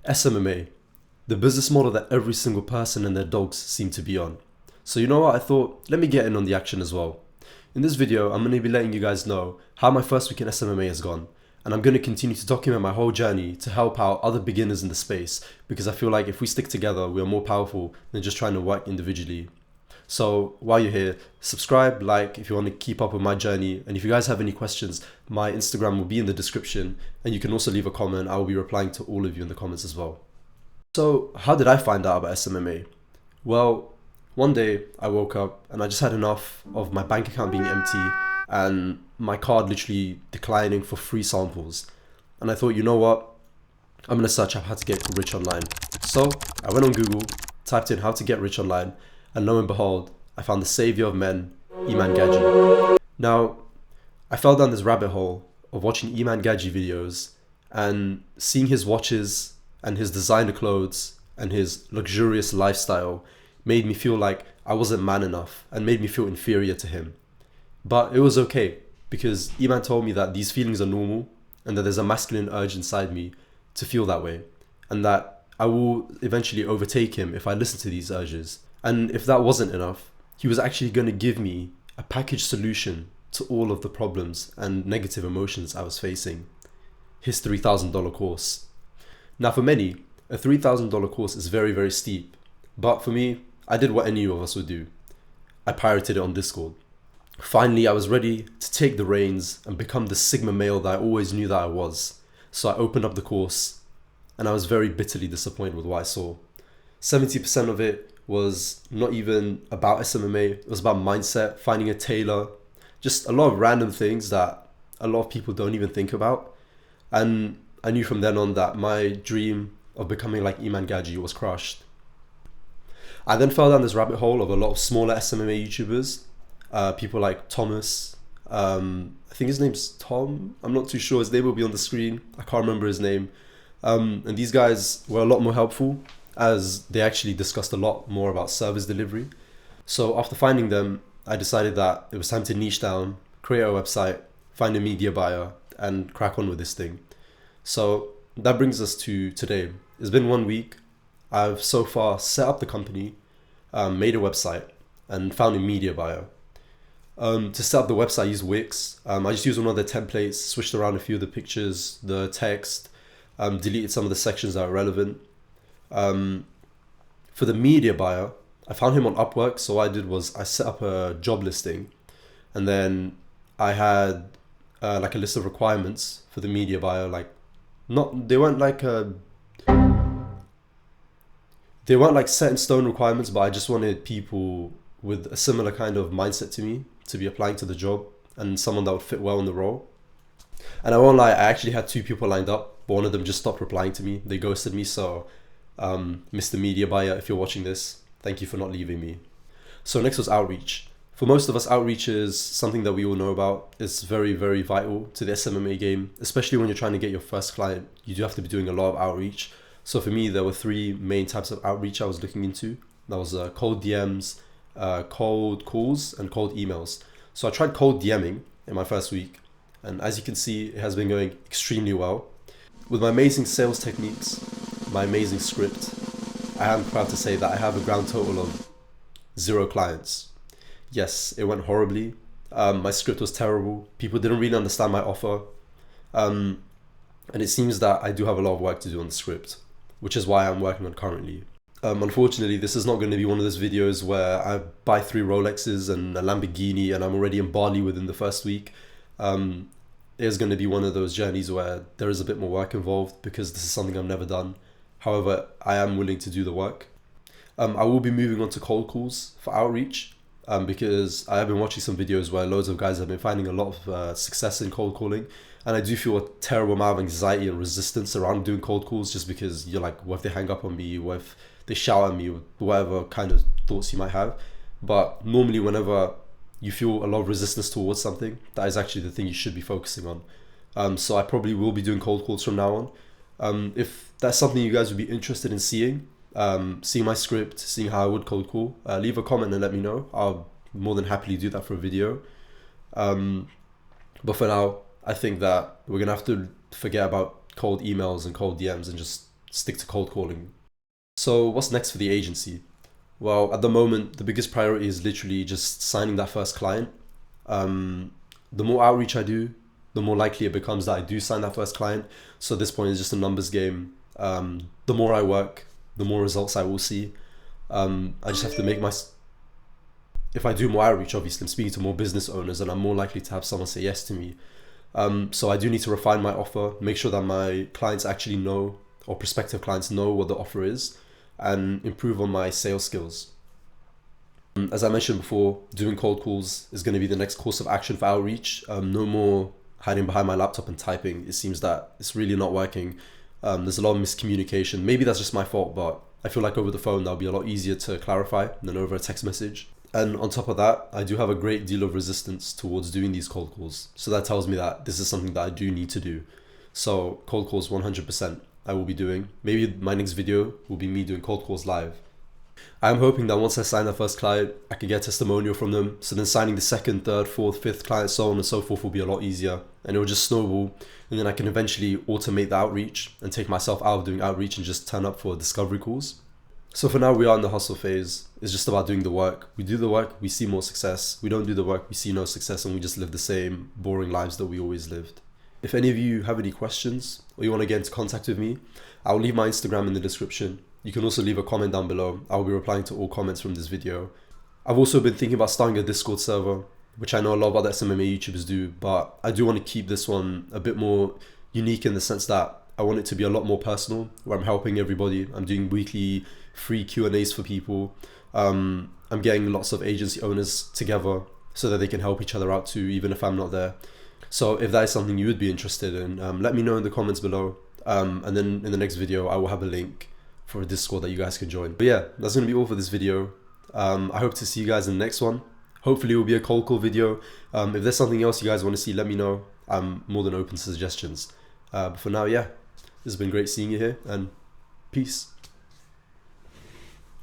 SMMA, the business model that every single person and their dogs seem to be on. So you know what, I thought, let me get in on the action as well. In this video, I'm going to be letting you guys know how my first week in SMMA has gone. And I'm going to continue to document my whole journey to help out other beginners in the space, because I feel like if we stick together, we are more powerful than just trying to work individually. So while you're here, subscribe, like if you want to keep up with my journey. And if you guys have any questions, my Instagram will be in the description. And you can also leave a comment. I will be replying to all of you in the comments as well. So how did I find out about SMMA? Well, one day I woke up and I just had enough of my bank account being empty and my card literally declining for free samples. And I thought, you know what? I'm going to search up how to get rich online. So I went on Google, typed in how to get rich online, and lo and behold, I found the savior of men, Iman Gadzhi. Now, I fell down this rabbit hole of watching Iman Gadzhi videos and seeing his watches and his designer clothes and his luxurious lifestyle made me feel like I wasn't man enough and made me feel inferior to him. But it was okay, because Iman told me that these feelings are normal and that there's a masculine urge inside me to feel that way, and that I will eventually overtake him if I listen to these urges. And if that wasn't enough, he was actually going to give me a package solution to all of the problems and negative emotions I was facing. His $3,000 course. Now for many, a $3,000 course is very, very steep. But for me, I did what any of us would do. I pirated it on Discord. Finally, I was ready to take the reins and become the Sigma male that I always knew that I was. So I opened up the course and I was very bitterly disappointed with what I saw. 70% of it was not even about SMMA. It was about mindset, finding a tailor, just a lot of random things that a lot of people don't even think about. And I knew from then on that my dream of becoming like Iman Gadzhi was crushed. I then fell down this rabbit hole of a lot of smaller SMMA YouTubers, people like Thomas, I think his name's Tom, I'm not too sure, his name will be on the screen, I can't remember his name. And these guys were a lot more helpful, as they actually discussed a lot more about service delivery. So after finding them, I decided that it was time to niche down, create a website, find a media buyer, and crack on with this thing. So that brings us to today. It's been 1 week. I've so far set up the company, made a website, and found a media buyer. To set up the website, I used Wix. I just used one of their templates, switched around a few of the pictures, the text, deleted some of the sections that are relevant. For the media buyer, I found him on Upwork. So what I did was I set up a job listing, and then I had like a list of requirements for the media buyer. They weren't like set in stone requirements, but I just wanted people with a similar kind of mindset to me to be applying to the job, and someone that would fit well in the role. And I won't lie, I actually had 2 people lined up, but one of them just stopped replying to me. They ghosted me. So Mr. Media Buyer, if you're watching this, thank you for not leaving me. So next was outreach. For most of us, outreach is something that we all know about. It's very, very vital to the SMMA game, especially when you're trying to get your first client. You do have to be doing a lot of outreach. So for me, there were 3 main types of outreach I was looking into. That was cold DMs, cold calls, and cold emails. So I tried cold DMing in my first week, and as you can see, it has been going extremely well. With my amazing sales techniques, my amazing script, I am proud to say that I have a grand total of 0 clients. Yes, it went horribly. My script was terrible. People didn't really understand my offer. And it seems that I do have a lot of work to do on the script, which is why I'm working on currently. Unfortunately, this is not going to be one of those videos where I buy 3 Rolexes and a Lamborghini and I'm already in Bali within the first week. It is going to be one of those journeys where there is a bit more work involved, because this is something I've never done. However, I am willing to do the work. I will be moving on to cold calls for outreach, because I have been watching some videos where loads of guys have been finding a lot of success in cold calling. And I do feel a terrible amount of anxiety and resistance around doing cold calls, just because you're like, what if they hang up on me? What if they shout at me? Whatever kind of thoughts you might have. But normally whenever you feel a lot of resistance towards something, that is actually the thing you should be focusing on. So I probably will be doing cold calls from now on. If that's something you guys would be interested in seeing my script, seeing how I would cold call, leave a comment and let me know. I'll more than happily do that for a video. But for now, I think that we're gonna have to forget about cold emails and cold DMs and just stick to cold calling. So what's next for the agency? Well, at the moment, the biggest priority is literally just signing that first client. The more outreach I do, the more likely it becomes that I do sign that first client. So at this point, it's just a numbers game. The more I work, the more results I will see. I just have to make if I do more outreach, obviously I'm speaking to more business owners and I'm more likely to have someone say yes to me. So I do need to refine my offer, make sure that my clients actually know, or prospective clients know what the offer is, and improve on my sales skills. As I mentioned before, doing cold calls is going to be the next course of action for outreach. No more hiding behind my laptop and typing. It seems that it's really not working. There's a lot of miscommunication. Maybe that's just my fault, but I feel like over the phone that'll be a lot easier to clarify than over a text message. And on top of that, I do have a great deal of resistance towards doing these cold calls. So that tells me that this is something that I do need to do. So cold calls 100% I will be doing. Maybe my next video will be me doing cold calls live. I'm hoping that once I sign the first client, I can get a testimonial from them. So then signing the second, third, fourth, fifth client, so on and so forth will be a lot easier. And it will just snowball. And then I can eventually automate the outreach and take myself out of doing outreach and just turn up for discovery calls. So for now, we are in the hustle phase. It's just about doing the work. We do the work, we see more success. We don't do the work, we see no success, and we just live the same boring lives that we always lived. If any of you have any questions or you want to get into contact with me, I'll leave my Instagram in the description. You can also leave a comment down below. I'll be replying to all comments from this video. I've also been thinking about starting a Discord server, which I know a lot of other SMMA YouTubers do, but I do want to keep this one a bit more unique in the sense that I want it to be a lot more personal, where I'm helping everybody. I'm doing weekly free Q&As for people. I'm getting lots of agency owners together so that they can help each other out too, even if I'm not there. So if that is something you would be interested in, let me know in the comments below. And then in the next video, I will have a link for a Discord that you guys can join. But yeah, that's going to be all for this video. I hope to see you guys in the next one. Hopefully it will be a cold call video. If there's something else you guys want to see, let me know. I'm more than open to suggestions. But for now, yeah, it's been great seeing you here, and peace.